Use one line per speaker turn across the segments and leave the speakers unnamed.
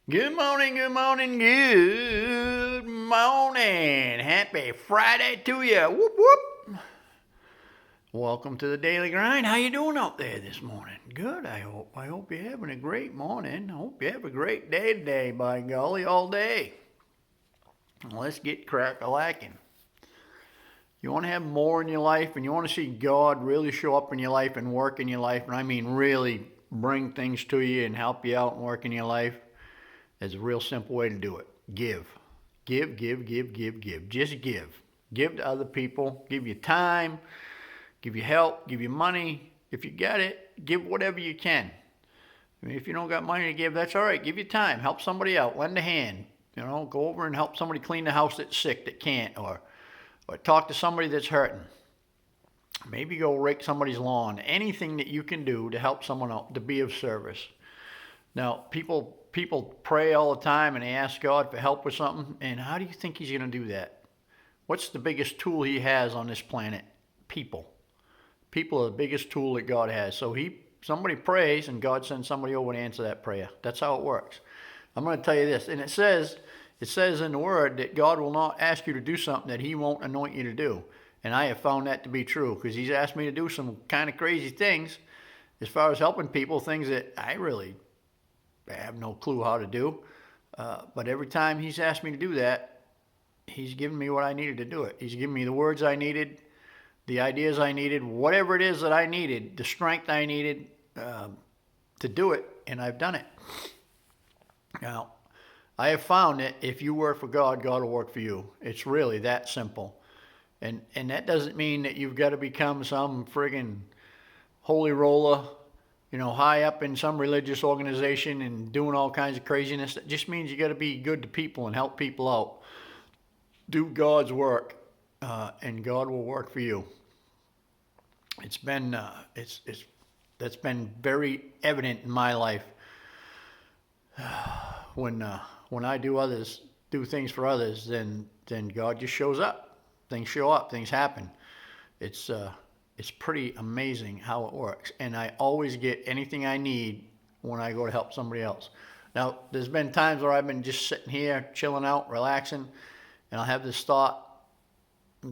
Good morning, good morning, good morning. Happy Friday to you. Whoop, whoop. Welcome to the Daily Grind. How you doing out there this morning? Good, I hope. I hope you're having a great morning. I hope you have a great day today, by golly, all day. Let's get crack-a-lacking. You want to have more in your life, and you want to see God really show up in your life and work in your life, and I mean really bring things to you and help you out and work in your life. There's a real simple way to do it. Give. Give, give, give, give, give. Just give. Give to other people. Give your time. Give your help. Give your money. If you got it, give whatever you can. I mean, if you don't got money to give, that's all right. Give your time. Help somebody out. Lend a hand. You know, go over and help somebody clean the house that's sick, that can't, or talk to somebody that's hurting. Maybe go rake somebody's lawn. Anything that you can do to help someone out, to be of service. Now, people pray all the time and they ask God for help with something. And how do you think he's going to do that? What's the biggest tool he has on this planet? People. People are the biggest tool that God has. So somebody prays and God sends somebody over to answer that prayer. That's how it works. I'm going to tell you this. And it says in the Word that God will not ask you to do something that he won't anoint you to do. And I have found that to be true because he's asked me to do some kind of crazy things as far as helping people, things that I really have no clue how to do. But every time he's asked me to do that, he's given me what I needed to do it. He's given me the words I needed, the ideas I needed, whatever it is that I needed, the strength I needed to do it, and I've done it. Now, I have found that if you work for God, God will work for you. It's really that simple. And that doesn't mean that you've got to become some friggin' holy roller, high up in some religious organization and doing all kinds of craziness. That just means you got to be good to people and help people out. Do God's work, and God will work for you. It's been that's been very evident in my life. When I do things for others, then God just shows up. Things show up. Things happen. It's pretty amazing how it works. And I always get anything I need when I go to help somebody else. Now, there's been times where I've been just sitting here, chilling out, relaxing, and I'll have this thought,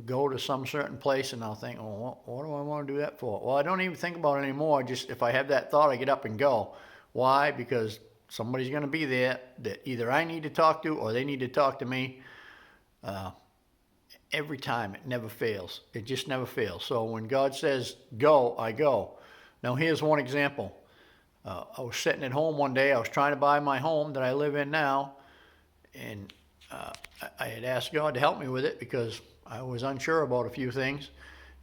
go to some certain place, and I'll think, oh, what do I want to do that for? Well, I don't even think about it anymore. Just if I have that thought, I get up and go. Why? Because somebody's going to be there that either I need to talk to or they need to talk to me. Every time, it never fails. It just never fails. So when God says go, I go. Now here's one example. I was sitting at home one day. I was trying to buy my home that I live in now, and I had asked God to help me with it because I was unsure about a few things.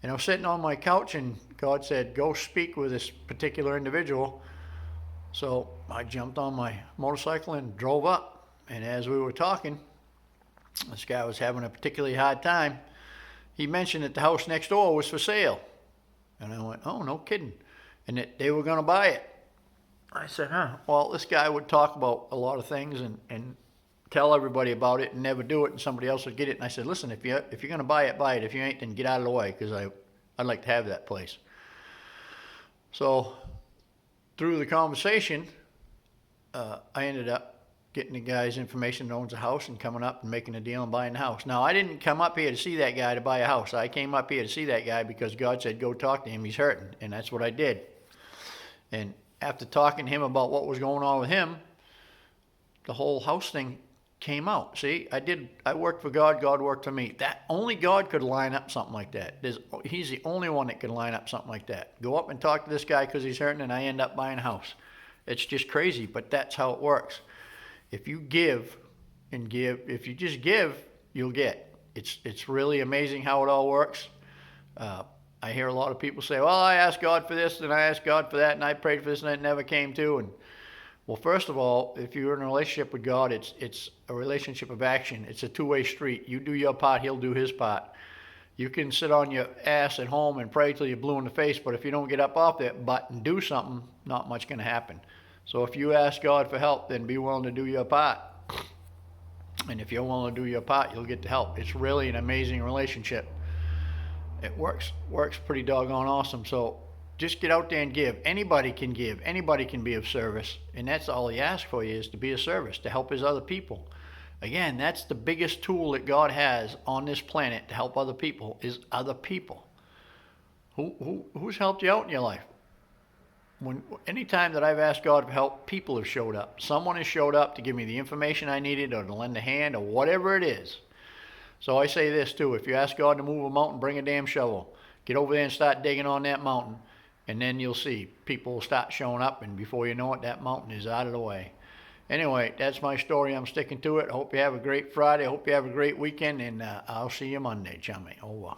And I was sitting on my couch, and God said, go speak with this particular individual. So I jumped on my motorcycle and drove up. And as we were talking, this guy was having a particularly hard time. He mentioned that the house next door was for sale. And I went, oh, no kidding. And that they were going to buy it. I said, well, this guy would talk about a lot of things and tell everybody about it and never do it, and somebody else would get it. And I said, listen, if you're going to buy it, buy it. If you ain't, then get out of the way, because I'd like to have that place. So through the conversation, I ended up getting the guy's information that owns a house and coming up and making a deal and buying the house. Now, I didn't come up here to see that guy to buy a house. I came up here to see that guy because God said, go talk to him. He's hurting. And that's what I did. And after talking to him about what was going on with him, the whole house thing came out. See, I worked for God. God worked for me. Only God could line up something like that. He's the only one that could line up something like that. Go up and talk to this guy because he's hurting, and I end up buying a house. It's just crazy, but that's how it works. If you give and give, if you just give, you'll get. It's really amazing how it all works. I hear a lot of people say, well, I asked God for this and I asked God for that and I prayed for this and it never came to. And well, first of all, if you're in a relationship with God, it's a relationship of action. It's a two-way street. You do your part, he'll do his part. You can sit on your ass at home and pray till you're blue in the face, but if you don't get up off that butt and do something, not much going to happen. So if you ask God for help, then be willing to do your part. And if you're willing to do your part, you'll get the help. It's really an amazing relationship. It works pretty doggone awesome. So Just get out there and give. Anybody can give. Anybody can be of service. And that's all he asks for you, is to be of service, to help his other people. Again, that's the biggest tool that God has on this planet to help other people, is other people. Who's helped you out in your life? Anytime that I've asked God for help, people have showed up. Someone has showed up to give me the information I needed, or to lend a hand, or whatever it is. So I say this too: if you ask God to move a mountain, bring a damn shovel. Get over there and start digging on that mountain, and then you'll see people will start showing up, and before you know it, that mountain is out of the way. Anyway, that's my story. I'm sticking to it. I hope you have a great Friday. I hope you have a great weekend, and I'll see you Monday, chummy. Over.